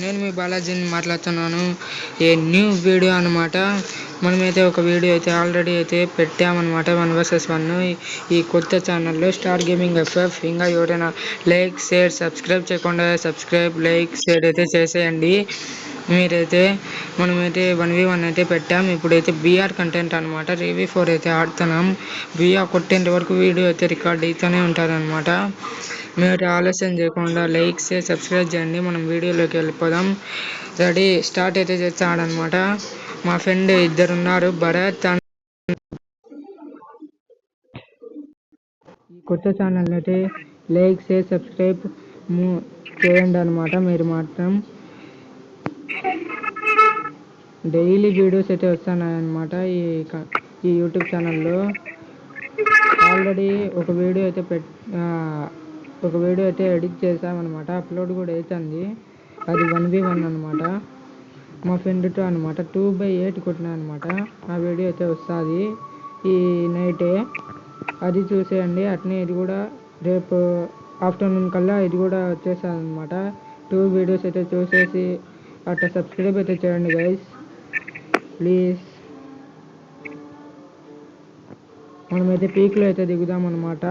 నేను మీ బాలాజీని మాట్లాడుతున్నాను. A new video అనమాట. మనమైతే ఒక వీడియో అయితే ఆల్రెడీ అయితే పెట్టామన్నమాట. 1 vs 1 ఈ కొత్త ఛానల్లో స్టార్ గేమింగ్ ఎఫ్ఎఫ్. ఇంకా ఎవరైనా లైక్ షేర్ సబ్స్క్రైబ్ చేయకుండా సబ్స్క్రైబ్ లైక్ షేర్ అయితే చేసేయండి. మీరైతే మనమైతే 1v1 అయితే పెట్టాం. ఇప్పుడైతే బీఆర్ కంటెంట్ అనమాట. రివి4 అయితే ఆడుతున్నాం. బీఆర్ కొట్టేంత వరకు వీడియో అయితే రికార్డ్ అవుతూనే ఉంటుంది అనమాట. మీరు ఆలస్యం చేయకుండా లైక్ షేర్ సబ్స్క్రైబ్ చేయండి. మనం వీడియోలోకి వెళ్ళిపోదాం. రెడీ స్టార్ట్ అయితే చేస్తాడనమాట. మా ఫ్రెండ్ ఇద్దరు ఉన్నారు, భరత్ అండ్ ఈ కొత్త ఛానల్ అయితే లైక్ షేర్ సబ్స్క్రైబ్ చేయండి అనమాట. మీరు మాత్రం డైలీ వీడియోస్ అయితే వస్తున్నాయన్నమాట ఈ యూట్యూబ్ ఛానల్లో. ఆల్రెడీ ఒక వీడియో అయితే ఎడిట్ చేసామన్నమాట. అప్లోడ్ కూడా అవుతుంది. అది 1v1 అనమాట. మా ఫ్రెండ్తో అనమాట 2/8 కొట్టినా అనమాట. ఆ వీడియో అయితే వస్తుంది ఈ నైటే. అది చూసేయండి. అట్నే ఇది కూడా రేపు ఆఫ్టర్నూన్ కల్లా ఇది కూడా వచ్చేస్తుంది అనమాట. 2 వీడియోస్ అయితే చూసేసి అట్లా సబ్స్క్రైబ్ అయితే చేయండి గైస్ ప్లీజ్. మనమైతే పీక్లో అయితే దిగుదాం అనమాట.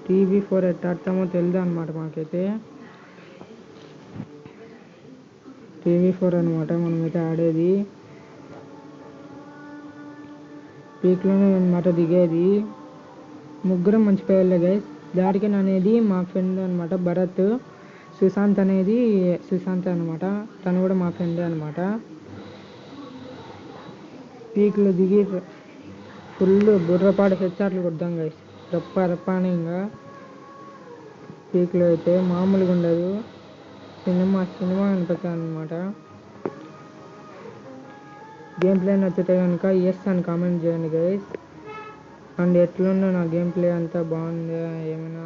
టీవీ4 ఎట్లా ఆడతామో తెలియదు అనమాట. మాకైతే టీవీ4 అనమాట మనమైతే ఆడేది. పీక్లోనే అనమాట దిగేది. ముగ్గురం మంచి పేర్లే గైస్. దారికన్ అనేది మా ఫ్రెండ్ అనమాట. భరత్. సుశాంత్ అనమాట. తను కూడా మా ఫ్రెండే అనమాట. పీక్లో దిగి ఫుల్ బుర్రపాటు హెచ్ఆర్లు కొడదాం గైస్. రప్ప అని ఇంకా పీక్లో అయితే మామూలుగా ఉండదు. సినిమా అనిపిస్తుంది అనమాట. గేమ్ ప్లే నచ్చితే కనుక ఎస్ అని కామెంట్ చేయండి గైస్. అండ్ ఎట్లుందో నా గేమ్ ప్లే అంతా బాగుందా, ఏమైనా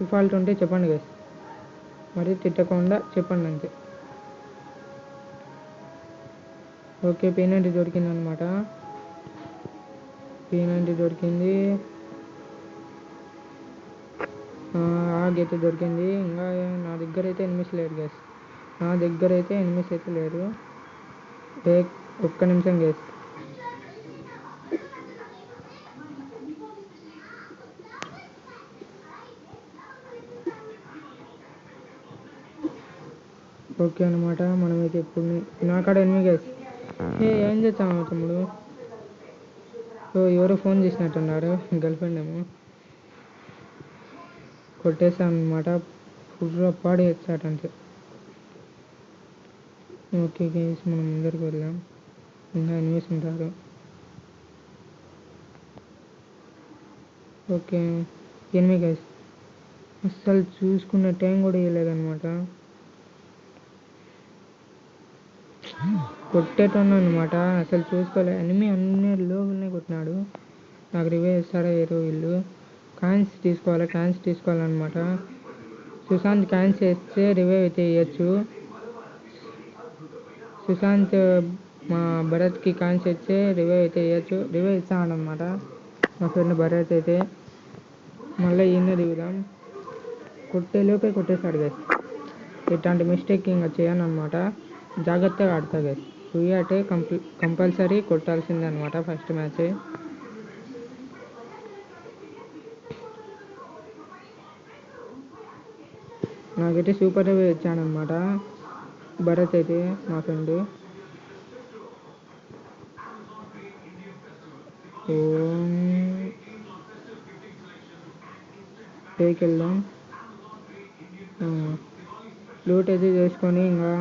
డిఫాల్ట్ ఉంటే చెప్పండి గైస్. మరి తిట్టకుండా చెప్పండి అంతే. ఓకే P90 దొరికింది అనమాట. P90 దొరికింది. ఆగైతే దొరికింది. ఇంకా నా దగ్గర అయితే ఎనిమిస్ లేరు గైస్. అయితే లేరు. ఒక్క నిమిషం గైస్. ఓకే అనమాట. మనమైతే ఇప్పుడు నా కాడ ఎనిమిది గైస్. ఏం చేస్తాము తమ్ముడు? ఎవరో ఫోన్ చేసినట్టున్నారు, గర్ల్ ఫ్రెండ్ ఏమో. కొట్టేసాం అనమాట. పాడి వచ్చాడంటే. ఓకే గైస్ మనం ముందరికి వెళ్దాం. ఇంకా ఎనిమిస్ ఉంటారు. ఓకే ఎనిమిది గైస్. అస్సలు చూసుకున్న టైం కూడా ఇవ్వలేదన్నమాట. కొట్టేటోన్నా అనమాట. అసలు చూసుకోలే. ఎనిమిది అన్ని లోనే కొట్టినాడు. నాకు రివైవ్ ఇస్తారా ఏదో వీళ్ళు. కాయిన్స్ తీసుకోవాలన్నమాట. సుశాంత్ కాయిన్స్ వేస్తే రివైవ్ అయితే ఇవ్వచ్చు. సుశాంత్ మా భరత్కి కాయిన్స్ ఇస్తే రివైవ్ అయితే ఇవ్వచ్చు. రివైవ్ ఇస్తాడనమాట మా ఫ్రెండ్ భరత్ అయితే. మళ్ళీ ఈయన దిగుదాం. కొట్టేలోపే కొట్టేశాడు గైస్. ఇట్లాంటి మిస్టేక్ ఇంకా చేయను అనమాట. జాగ్రత్తగా ఆడతా గైస్. అంటే కంపల్సరీ కొట్టాల్సిందే అనమాట ఫస్ట్ మ్యాచ్. నాకైతే సూపర్ రివైవ్ ఇచ్చాడనమాట భరత్ అయితే మా ఫ్రెండ్. పైకి వెళ్దాం. లూట్ అయితే చేసుకొని ఇంకా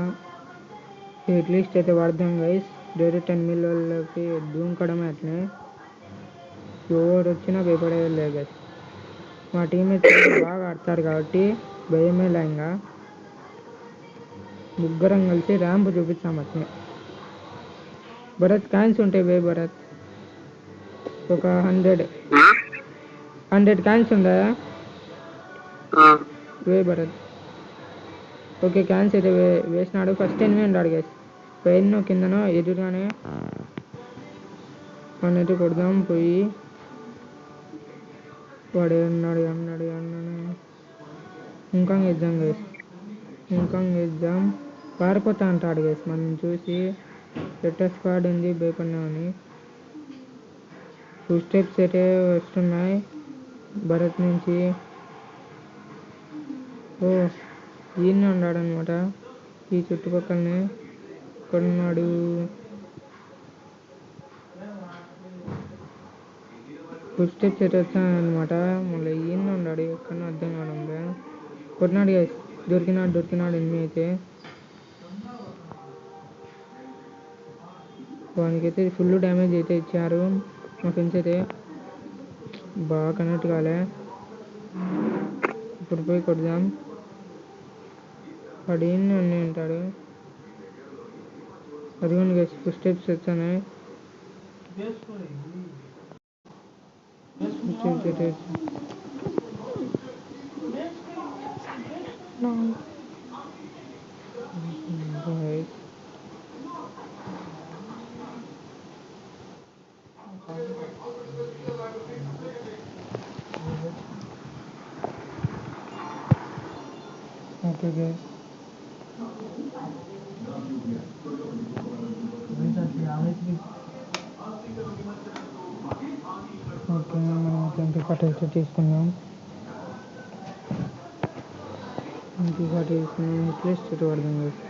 అట్లీస్ట్ అయితే వాడదాం గైస్. డైరెక్ట్ 10 మిలియన్లకి దూకడమే. అట్లనే ఎవరు వచ్చినా భయపడేది లేదు గైస్. మా టీమేట్స్ బాగా ఆడతారు కాబట్టి భయమే లేంగా. ముగ్గురం కలిసి ర్యాంప్ చూపించాం అట్నే. భరత్ కాయిన్స్ ఉంటాయి వే భరత్. ఒక 100 కాయిన్స్ ఉందా వే భరత్. ఓకే కాయిన్స్ అయితే వేసినాడు. ఫస్ట్ ఎనిమిది ఉన్నాడు గైస్. పైన కిందనో ఎదురుగానే అయితే కొడదాం పోయి. వాడు అన్నాడు ఇంకా వేద్దాం గైస్. పారిపోతా అంటాడు గైస్ మనం చూసి రెడ్ స్క్వాడ్ ఉంది భయపడినామని. 2 స్టెప్స్ అయితే వస్తున్నాయి భరత్ నుంచి. ఓ ఈయన ఉన్నాడు అనమాట ఈ చుట్టుపక్కలనే కొన్నాడు. ఫుడ్ స్టెప్స్ అయితే వచ్చానమాట. మళ్ళీ ఈయన ఉన్నాడు ఎక్కడో అర్థం కావడంలే. కొట్టినాడు గైస్, దొరికినాడు ఎనిమి అయితే. వానికైతే ఫుల్ డ్యామేజ్ అయితే ఇచ్చారు మా ఫ్రెండ్స్ అయితే. బాగా కనెక్ట్ కాలే. ఇప్పుడు పోయి కొడదాం. వాడు ఈయన అన్నీ ఉంటాడు. అదిగోండి గైస్ ఫుడ్ స్టెప్స్ వచ్చాయి. ఓకే గైస్ ఓకే మనం ట్వంటీ ఫార్టీ అయితే తీసుకున్నాం. హిట్ లిస్ట్ అయితే వాడదాం గైస్.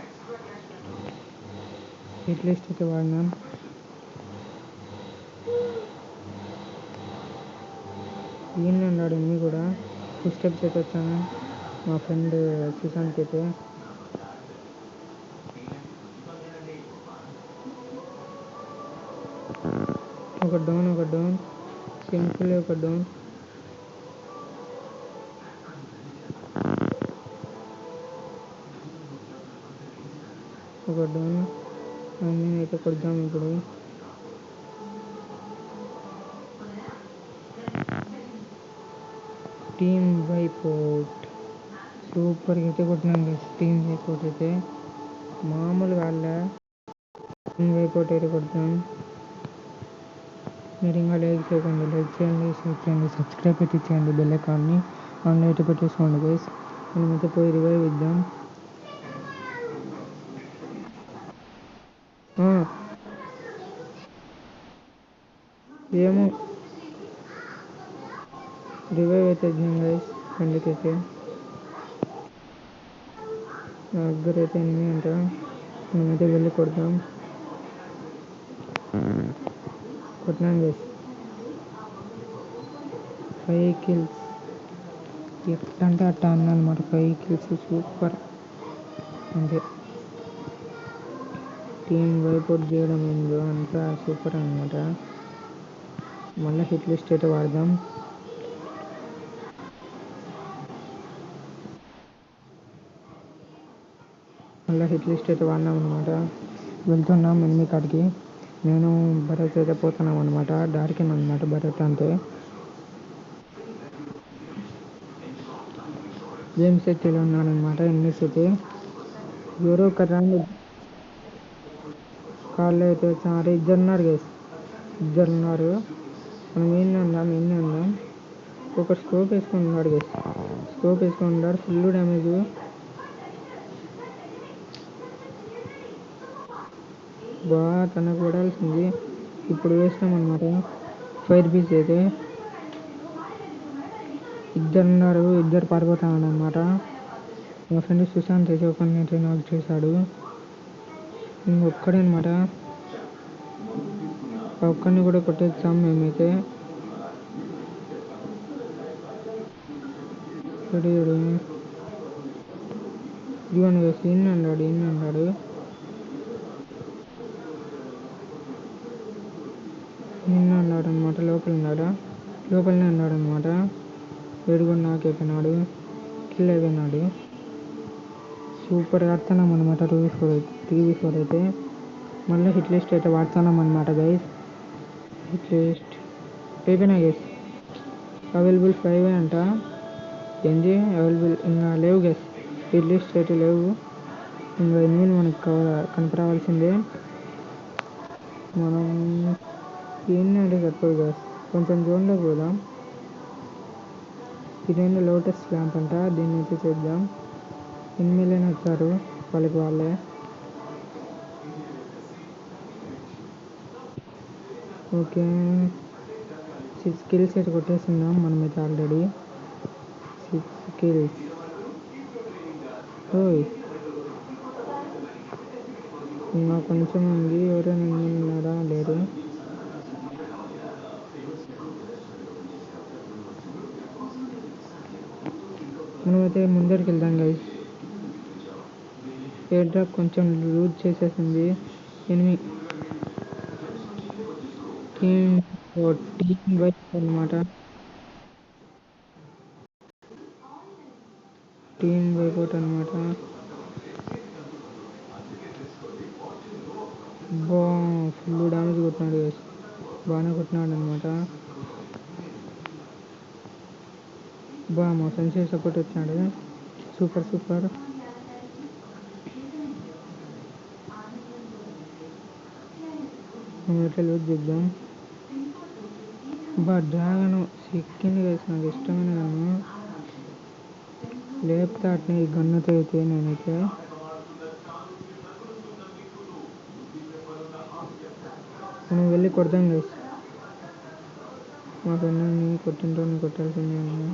హిట్ లిస్ట్ అయితే వాడినాం. ఈయన ఉన్నాడు ఎన్ని కూడా. ఫుడ్ స్టెప్స్ అయితే వచ్చాను మా ఫ్రెండ్ సుశాంత్ అయితే. ఒక డౌన్ సింపుల్ ఒక డౌన్. అన్నీ అయితే కొడదాం ఇప్పుడు. టీమ్ వైపోర్ట్ సూపర్గా అయితే కొట్టినాం గైస్. టీమ్ వైపోర్ట్ అయితే మామూలుగా వాళ్ళ టీమ్ వైపోర్ట్ అయితే కొడతాం. మీరు ఇంకా లైక్ చేయండి, షేర్ చేయండి, సబ్స్క్రైబ్ అయితే చేయండి. బెల్ ఐకాన్ని ఆన్లో అయితే పెట్టేసుకోండి గైస్. మనమైతే పోయి రివైవ్ ఇద్దాం. ఏమో రివైవ్ అయితే ఇద్దాం గైస్. అందుకైతే నా దగ్గర అయితే ఎనిమిది అంట. మనమైతే వెళ్ళి కొడదాం. కొట్టినాం గైస్. 5 kills ఎట్లంటే అట్లా అన్నమాట. 5 kills సూపర్. అంతే టీం వైపౌట్ చేయడం ఏందో అంతా సూపర్ అనమాట. మళ్ళీ హిట్ లిస్ట్ అయితే వాడదాం. వాడినాం అనమాట. వెళ్తున్నాం ఎనిమిది కాడికి. నేను భరత్ అయితే పోతున్నాం అనమాట. డార్కిన్ అనమాట భరత్ అంటే. గేమ్ సెట్లో ఉన్నానమాట. ఎనిమిది అయితే ఎవరో ఒక రాంగ్ కాళ్ళు అయితే వచ్చారు. ఇద్దరు ఉన్నారు. మనం ఎన్ని ఉందాం. ఒక స్కోప్ వేసుకొని ఉన్నాడు గైస్. Full damage. బాగా తనకు పడాల్సింది. ఇప్పుడు వేస్తామన్నమాట. ఫైర్ పీస్ అయితే ఇద్దరు పారిపోతామన్నమాట. మా ఫ్రెండ్ సుశాంత్ అయితే ఒకరిని అయితే నాక్ చేశాడు. ఇంకొక్కడే అనమాట. ఆ ఒక్కరిని కూడా కొట్టేస్తాం మేమైతే. ఇదిగోండి గైస్ ఈయన ఉన్నాడు. అనమాట. లోపలనే ఉన్నాడు అనమాట. వేడుకొని నాకైపోయినాడు. కిల్ అయిపోయినాడు. సూపర్ ఆడుతున్నాం అనమాట. 3v4 అయితే మళ్ళీ హిట్ లిస్ట్ అయితే వాడుతున్నాం అనమాట గైస్. హిట్ లిస్ట్ అయిపోయినా గైస్. అవైలబుల్ 5 అంట. ఏంది అవైలబుల్ ఇంకా లేవు గైస్. హిట్ లిస్ట్ అయితే లేవు. ఇంకా ఎన్ని మనకు కనపరావాల్సిందే. మనం ఏంటి అంటే సరిపోదు గైస్. కొంచెం జోన్లోకి పోదాం. ఇదేంటి లోటస్ ల్యాంప్ అంట. దీన్ని అయితే చేద్దాం. ఎనిమిదిలోనే వచ్చారు వాళ్ళే. ఓకే, 6 కిల్స్ అయితే కొట్టేస్తున్నాం మనమైతే ఆల్రెడీ 6 కిల్స్. ఓయ్, ఇంకా కొంచెం ఉంది. ఎవరైనా ఉన్నారా? లేరు. మనమైతే ముందరికి వెళ్దాం గైస్. ఎయిర్ డ్రాప్ కొంచెం లూజ్ చేసేసింది. ఎనిమి టీమ్ వైప్ అనమాట. టీమ్ వైపౌట్ అనమాట. ఫుల్ డ్యామేజ్ కొట్టినాడు గైస్. బాగానే కొట్టినాడు అనమాట. మా ఫ్రెండ్స్ సపోర్ట్ వచ్చినాడు. Super super. మనం ఎట్లా లూజ్ చేద్దాం. డ్రాగన్ సిక్కింది గైస్. నాకు ఇష్టమైన గన్ను. లేపుతా అట్నే ఈ గన్నుతో అయితే నేనైతే. మనం వెళ్ళి కొడదాం గైస్. మా ఫ్రెండ్ని కొట్టింటోని కొట్టాల్సిందే అన్నా.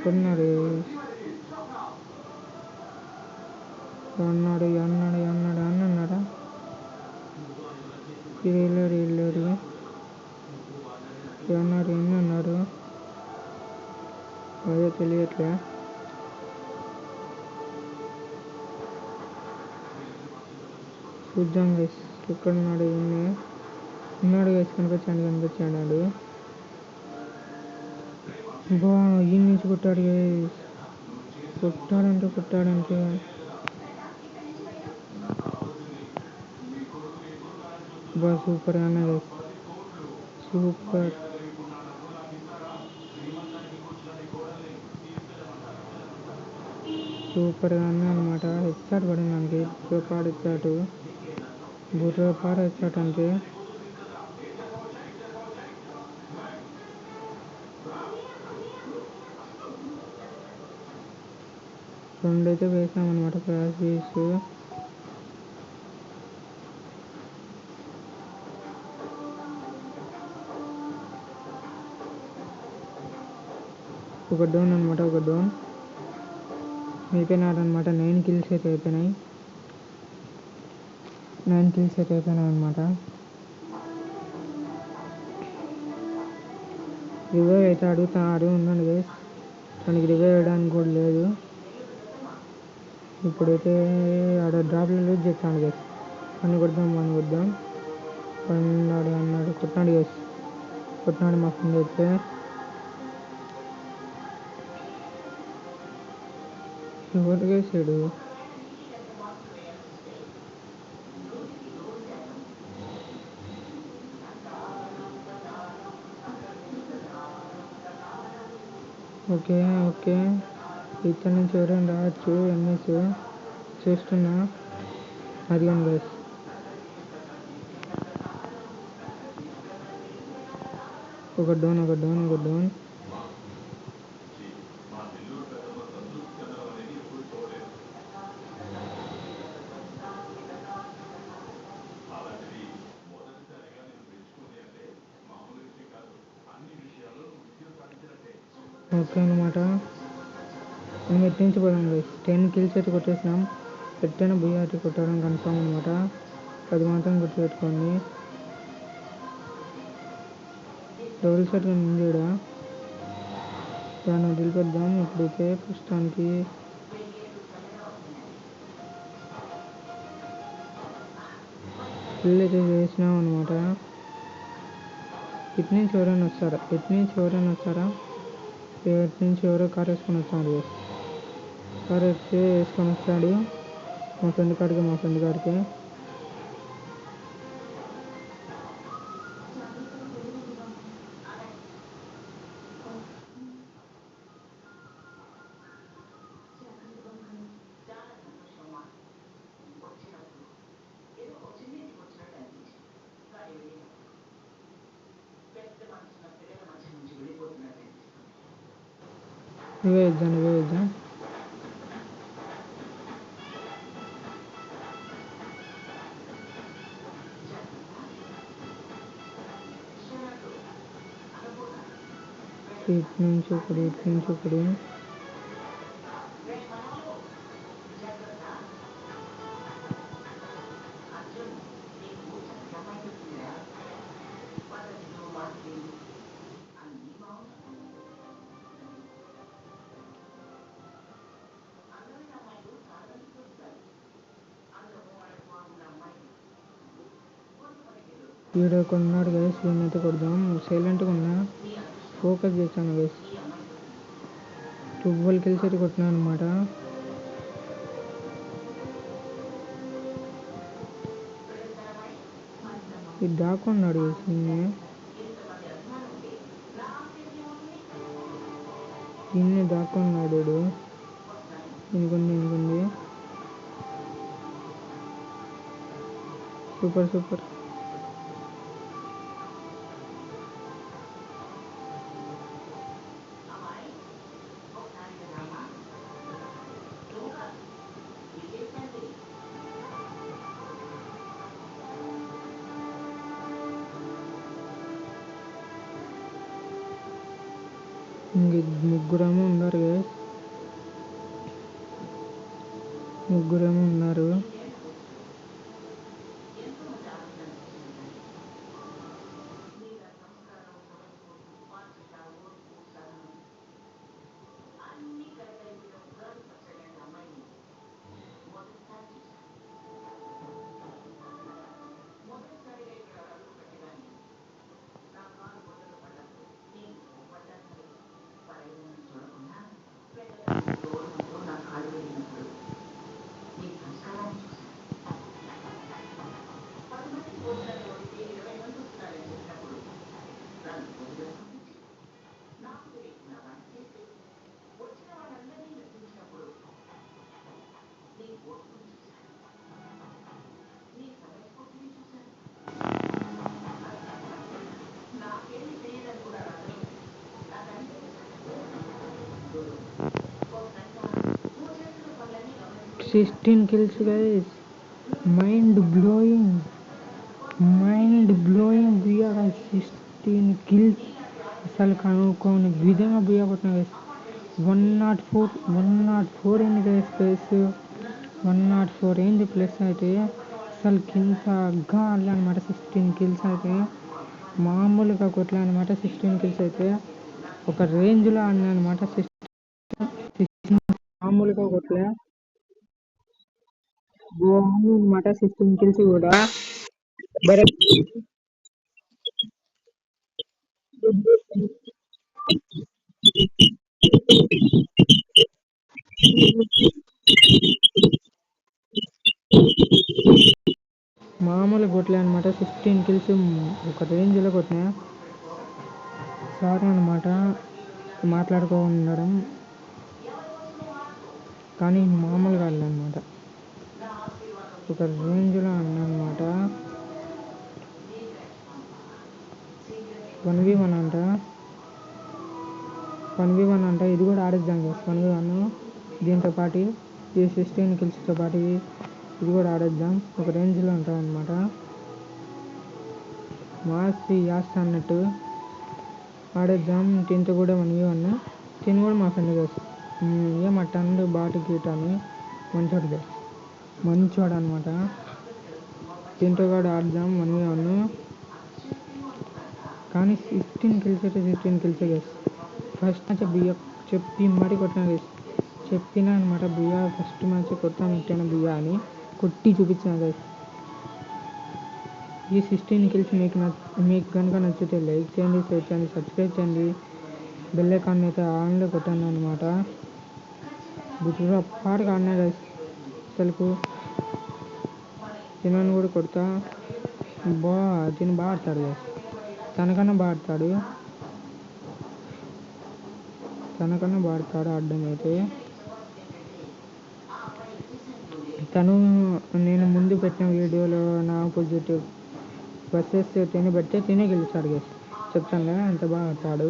కొన్నాడు అన్నాడు అన్నాడు అన్నాడు అన్నాడా? ఇది వెళ్ళాడు ఏమన్నారు ఎన్ని అన్నారు అదే తెలియట్లే. చూద్దాం గైస్ ఎక్కడ ఉన్నాడు. ఉన్నాడు గైస్. కనిపించాడు. ఈ నుంచి కొట్టాడు గైస్. కొట్టాడంటే సూపర్ అన్నా గైస్. సూపర్గా అన్నా అనమాట. హెడ్షాట్ పడింది మనకి. బుర్రపాడు హెడ్షాట్ అంటే. రెండైతే వేసామన్నమాట క్రాష్ పీస్. ఒక డౌన్ అనమాట. అయిపోయినారనమాట. 9 కిల్స్ అయితే అయిపోయినాయి అనమాట. రివైవ్ అయితే అడుగుతాడు. ఉన్నాడు గైస్. తనకి రివైవ్ వేయడానికి కూడా లేదు. ఇప్పుడైతే ఆడ డ్రాప్లో లూజ్ చేస్తాడు గైస్. పని కొడదాం. అన్నాడు కొట్టినాడు గైస్. మా ఫ్రెండ్ అయితే. ఎవరు వేసాడు? ఓకే ఇక్కడ నుంచి ఎవరైనా రావచ్చు. ఎన్ఎస్ చూస్తున్నా. అదిగోండి గైస్. ఒక డౌన్. ఓకే అనమాట. మేము ఎటు నుంచి పోదాం గైస్. 10 కిల్స్ అయితే కొట్టేసినాం. ఎట్టైనా బీఆర్టీ కొట్టడం కన్ఫామ్ అనమాట. అది మాత్రం గుర్తుపెట్టుకోండి. డబుల్ షాట్ కానీ ఇంజాడా దాన్ని వదిలిపెద్దాం. ఇప్పుడైతే ప్రస్తుతానికి కిల్ అయితే చేసినాం అనమాట. ఇటు నుంచి ఎవరైనా వస్తారా? ఎవరో కార్ వేసుకొని వచ్చాడు. మా ఫ్రెండ్ కాడికి. నువ్వే ఇద్దాం. ఇటు నుంచి ఒకడు ఇటు నుంచి ఒకడు. వీడు కొన్నాడు గైస్, వీడినైతే కొడదాం. సైలెంట్గా ఉన్నా, ఫోకస్ చేస్తాను గైస్. 12 kills అయితే కొట్టినాను అనమాట. ఇది దాక్కున్నాడు గైస్, నిన్నే దాక్కున్నాడు వీడు. ఇంకుంది. సూపర్. ముగ్గురేమో ఉన్నారు. Sixteen kills guys, mind blowing భయ్యా guys. 16 kills అసలు కనుక్కోని విధంగా భయ్యా కొట్టిన guys. 104 అయింది guys ప్లేస్. 104 అయింది ప్లస్ అయితే అసలు కిందగా ఆడలే అనమాట. 16 kills అయితే మామూలుగా కొట్టలే అనమాట. 16 kills అయితే ఒక రేంజ్లో ఆడినా అనమాట. 16 మామూలుగా కొట్టలే అనమాట. 16 kills కూడా మామూలు కొట్టలే అనమాట. 16 kills ఒక రేంజ్లో కొట్టినా. సారీ అనమాట మాట్లాడుకో ఉండడం, కానీ మామూలుగా అనమాట. ఒక రేంజ్లో అన్నమాట. 1v1 అంట. ఇది కూడా ఆడేద్దాం కదా 1v1 దీంతో పాటు. ఈ 16 kills పాటు ఇది కూడా ఆడేద్దాం. ఒక రేంజ్లో ఉంటాం అనమాట. మాసి యాస్త అన్నట్టు ఆడేద్దాం. దీంతో కూడా 1v1. తిని కూడా మా ఫ్రెండ్ కదా, ఏమట్టండు బాటు గీటాను మంచోడు అనమాట. దీంతో కూడా ఆడదాం 1v1. కానీ 16 kills అయితే 16 kills గైస్. ఫస్ట్ మ్యాచ్ బియ్య చెప్పి మరి కొట్టిన గైస్. చెప్పినా అనమాట బియ్య ఫస్ట్ మ్యాచ్ కొట్టాను ఇట్టాను బియ్య అని కొట్టి చూపించాను గైస్. ఈ 16 kills మీకు కనుక నచ్చితే లైక్ చేయండి, షేర్ చేయండి, సబ్స్క్రైబ్ చేయండి. బెల్ ఐకాన్ అయితే ఆన్లో కొట్టాను అనమాట. బుజ్జుగా పాటగా ఆడినా గైస్. అసలుకు తినని కూడా కొడతా. తిని బాగా ఆడతాడు గైస్. తనకన్నా బాగా ఆడతాడు ఆడడం అయితే. తను నేను ముందు పెట్టిన వీడియోలో నా ఆపోజిట్ వర్సెస్ తిని పెడితే తినే గెలిచాడు గైస్. చెప్తాను కదా ఎంత బాగా ఆడతాడు.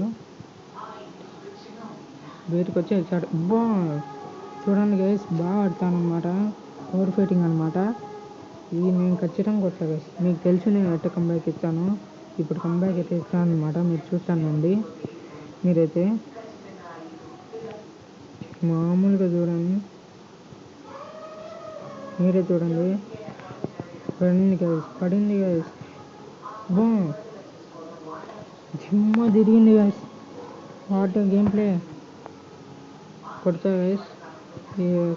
బయటకు వచ్చి వచ్చాడు. చూడండి గైస్, బాగా ఆడతాను అనమాట. పవర్ ఫైటింగ్ అనమాట. ఇది నేను ఖచ్చితంగా కొడతా గైస్. మీకు తెలుసు నేను ఎట్ట కంబ్యాక్ ఇస్తాను. ఇప్పుడు కంబ్యాక్ అయితే ఇస్తాను అనమాట. మీరు చూస్తానండి. మీరైతే మామూలుగా చూడండి, మీరే చూడండి. పడింది గైస్. బా జిమ్మ తిరిగింది గైస్. What game play. కొడతా గైస్,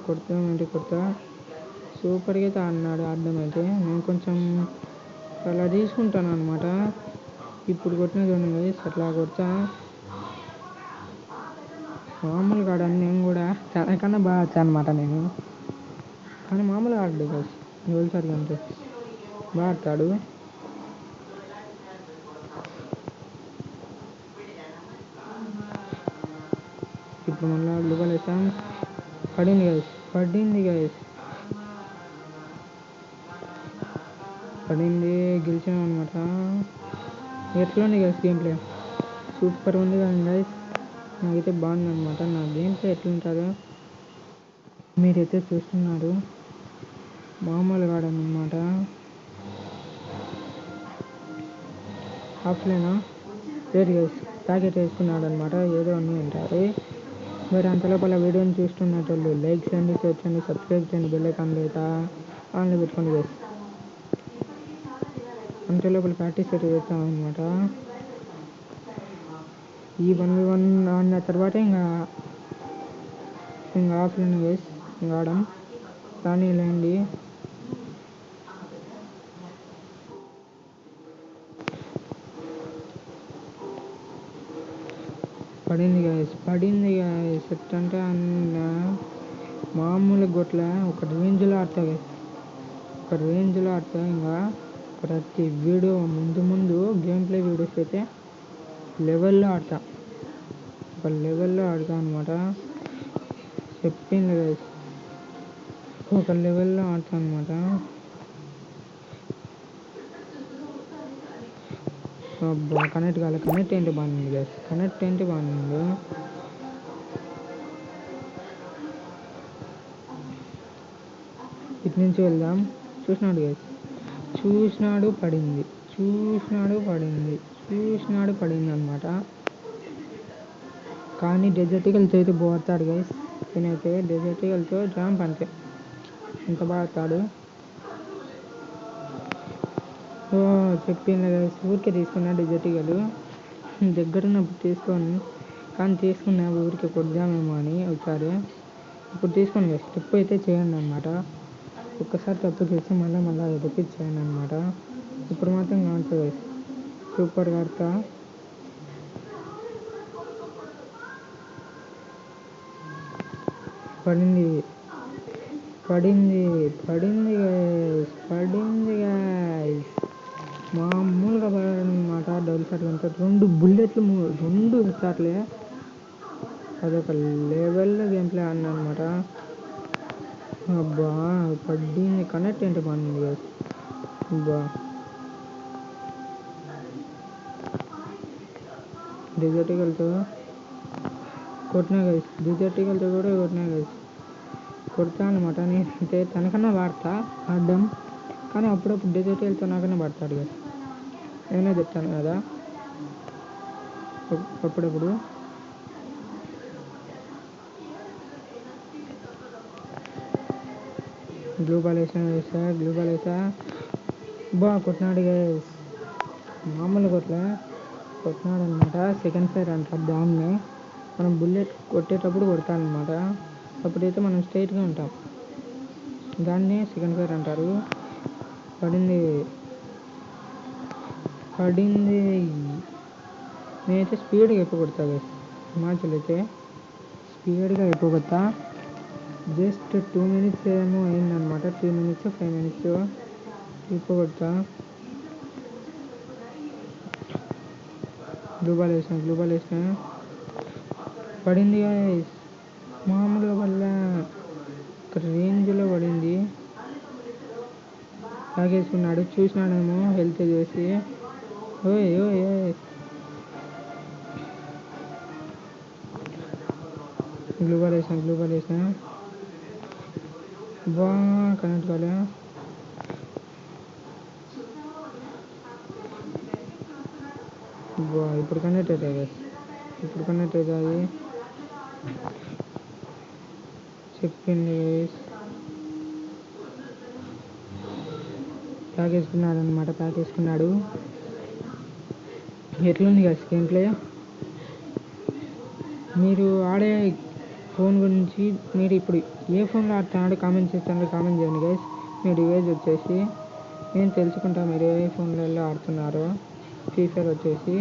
కొడతా. సూపర్గా అయితే ఆడినాడు. ఆడడం అయితే నేను కొంచెం అలా తీసుకుంటాను అనమాట. ఇప్పుడు కొట్టిన చూడండి గైస్, అట్లా కొడతా. మామూలుగా ఆడాను నేను కూడా, తనకన్నా బాగా వచ్చా అనమాట నేను. కానీ మామూలుగా ఆడాడు గైస్, గోల్సరి అంతే బాగా ఆడతాడు. ఇప్పుడు మళ్ళీ గ్లూబల్ వేసాం. పడింది గైస్. గెలిచాం అనమాట. ఎట్లా ఉంది గైస్ గేమ్ ప్లే? సూపర్ ఉంది కానీ గైస్, నాకైతే బాగుంది అనమాట. నా గేమ్ ప్లే ఎట్లుంటుందో మీరైతే చూస్తున్నారు. మామూలుగా ఆడనమాట. ఆఫ్లైనా లేదు గైస్, ప్యాకెట్ వేసుకున్నాడు అనమాట. ఏదో అన్నీ ఉంటాయి. మరి అంతలోపల వీడియోని చూస్తున్నట్లు లైక్ చేయండి, షేర్ చేయండి, సబ్స్క్రైబ్ చేయండి, బెల్ ఐకాన్ లేదా ఆన్లో పెట్టుకోండి గైస్. అంతలోపల ప్రాక్టీస్ అయితే చేస్తామన్నమాట. ఈ 1v1 ఆడిన తర్వాత ఇంకా ఆఫ్లైన్ గైస్, ఇంకా ఆడం కానీ లేండి. పడింది గైస్. ఎట్టంటే అన్న మామూలు గొట్ల ఒక రేంజ్లో ఆడతా గైస్, ఇంకా ప్రతి వీడియో ముందు గేమ్ ప్లే వీడియోస్ అయితే లెవెల్లో ఆడతా అనమాట. చెప్పింది గైస్, ఒక లెవెల్లో ఆడతా అనమాట. కనెక్ట్ ఏంటి బాగుంది గైస్, బాగుంది. ఇటు నుంచి వెళ్దాం. చూసినాడు పడింది అనమాట. కానీ డెజర్టికల్తో అయితే పోతాడు గైస్. నేనైతే డెజర్టికల్తో జాంప్ అంతే, ఎంత బాగా ఆడతాడు. చెప్పింది గైస్, ఊరికే తీసుకున్నా డెజర్టికల్. దగ్గరున్నప్పుడు తీసుకున్నా ఊరికే కొద్దామేమో అని ఒకసారి. ఇప్పుడు తీసుకోండి గైస్, తప్పు అయితే చేయండి అనమాట. ఒక్కసారి తప్పు చేస్తే మళ్ళీ రిపీట్ చేయండి అనమాట. ఇప్పుడు మాత్రం కావచ్చు గైస్, సూపర్గా ఆడతా. పడింది గైస్. మామూలుగా పడాడనమాట. డబుల్ షాట్ అంతా 2 బుల్లెట్లు 2 షాట్లే. అదొక లెవెల్లో గేమ్ ప్లే ఆడినా అనమాట. అబ్బా పడింది. కనెక్ట్ ఏంటి బాగుంది గైస్. అబ్బా డెజర్టికల్తో కొట్టినా గైస్, కొడతా అనమాట. నేనైతే తనకన్నా వాడతా ఆడడం, కానీ అప్పుడప్పుడు డెజర్టికల్తో నాకన్నా పడతాడు గైస్. నేనే చెప్తాను కదా, అప్పుడప్పుడు. గ్లూబాల్ వేసా. బాగా కొట్టినాడు గైస్, మామూలు కొట్టినాడు అనమాట. సెకండ్ ఫైర్ అంటారు దాన్ని. మనం బుల్లెట్ కొట్టేటప్పుడు కొడతానమాట. అప్పుడైతే మనం స్ట్రైట్గా ఉంటాం, దాన్ని సెకండ్ ఫైర్ అంటారు. పడింది. నేనైతే స్పీడ్గా ఎక్కువ కొడతా గైస్. మ్యాచ్లు అయితే స్పీడ్గా ఎక్కువ కొడతా. జస్ట్ 2 minutes ఏమో అయిందనమాట. 3 minutes 5 minutes ఎక్కువ కొడతా. గ్లూబాల్ వేసిన పడింది గైస్. మామూలుగా వల్ల ఒక రేంజ్లో పడింది. తాగేసుకున్నాడు, చూసినాడేమో హెల్త్ చేసి. ఓయ్ గ్లూబాల్ వేసిన బాగా కనెక్ట్ కాలే. ఇప్పుడు కనెక్ట్ అవుతాయి గైస్. ఇప్పుడు కనెక్ట్ అవుతుంది చెప్పింది గైస్. ప్యాక్ వేసుకున్నాడు అనమాట. ప్యాక్ వేసుకున్నాడు. ఎట్లుంది గైస్ గేమ్ ప్లే? మీరు ఆడే ఫోన్ గురించి మీరు ఇప్పుడు ఏ ఫోన్లో ఆడుతున్నాడో కామెంట్ చేస్తాను, కామెంట్ చేయండి గైస్. మీ డివైస్ వచ్చేసి నేను తెలుసుకుంటా మీరు ఏ ఫోన్లలో ఆడుతున్నారో. ఫ్రీ ఫైర్ వచ్చేసి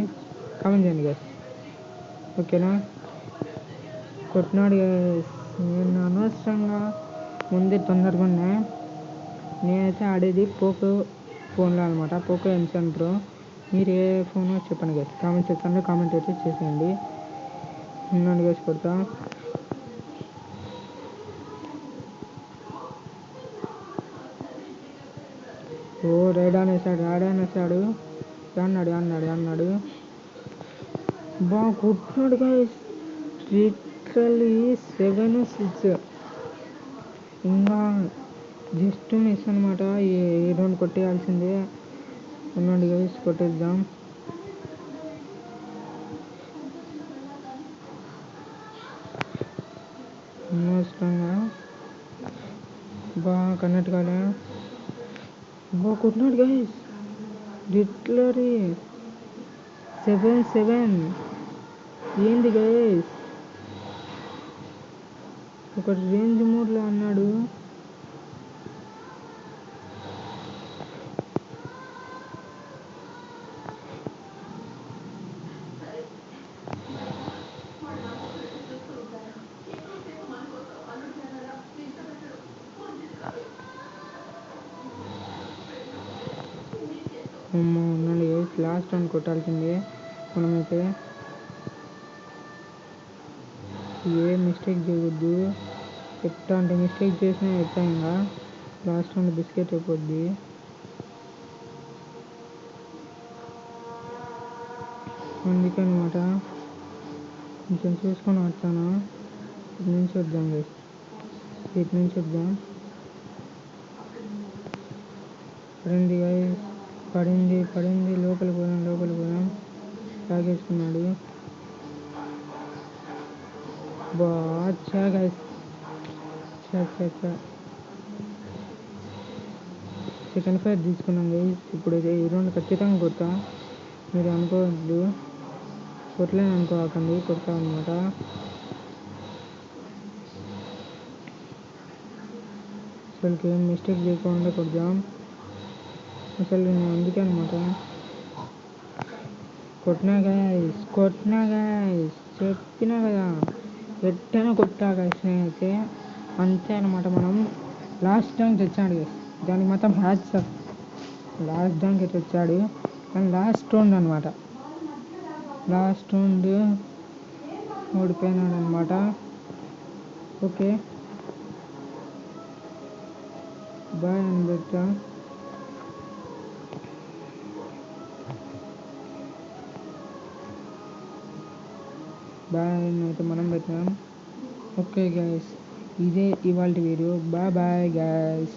కామెంట్ చేయండి గైస్. ఓకేనా? కొట్టినాడు గైస్. నేను అనవసరంగా ముందే తొందరగా ఉన్నా. నేనైతే ఆడేది పోకో ఫోన్లో అనమాట. Poco M7 Pro. మీరు ఏ ఫోనో చెప్పండి గైస్. కామెంట్ సెక్షన్లో కామెంట్ అయితే చేసేయండి. ఉన్నాను గైస్, కొడతా. ఓ రైడ్ ఆన్ వేసాడు. అన్నాడు బాగా కొట్టినాడు గైస్. లిటరల్లీ 7-6. ఇంకా జస్ట్ మిస్ అనమాట. ఈ రౌండ్ కొట్టేయాల్సిందే. ఉన్నాడు గైస్, కొట్టేద్దాం. అనవసరంగా బాగా కనెక్ట్ కాలే. బాగా కొట్టినాడు గైస్. లిటరల్లీ 7-7. ఏంది గైస్? ఒక రేంజ్ మోడ్లో అన్నాడు. ఉన్నాడు గైస్. లాస్ట్ రౌండ్ కొట్టాల్సిందే మనమైతే. ఏ మిస్టేక్ చేయవద్దు. ఎట్టా అంటే మిస్టేక్ చేసినా ఎట్టా ఇంకా లాస్ట్ రౌండ్ బిస్కెట్ అయిపోద్ది. అందుకే అనమాట కొంచెం చూసుకొని ఆడతాను. ఇటు నుంచి వద్దాం గైస్. పడింది గైస్. పడింది. లోపలికి పోదాం. తాగేసుకున్నాడు. బాగా గైస్. సెకండ్ ఫైర్ తీసుకున్నాం గైస్. ఇప్పుడు ఈ రౌండ్ ఖచ్చితంగా కొడతా. మీరు అనుకోవద్దు, కొట్టలేను అనుకోకండి. కొడతా అనమాట. అసలుకి ఏం మిస్టేక్ చేయకుండా కొడదాం. అసలు నేను అందుకే అనమాట కొట్టినా గైస్. చెప్పినా కదా ఎట్టైనా కొట్టా గైస్. నేనైతే అంతే అనమాట. మనం లాస్ట్ ర్యాంక్ తెచ్చాడు గైస్. దానికి మొత్తం హ్యాట్స్ ఆఫ్. లాస్ట్ ర్యాంక్ అయితే వచ్చాడు. కానీ లాస్ట్ రౌండ్ అనమాట. లాస్ట్ రౌండ్ ఓడిపోయినాడు అనమాట. ఓకే బాయ్ అని పెట్టా. బాయ్ అయితే మనం పెట్టినాం. ఓకే గైస్, ఇదే ఇవాళ వీడియో. Bye guys.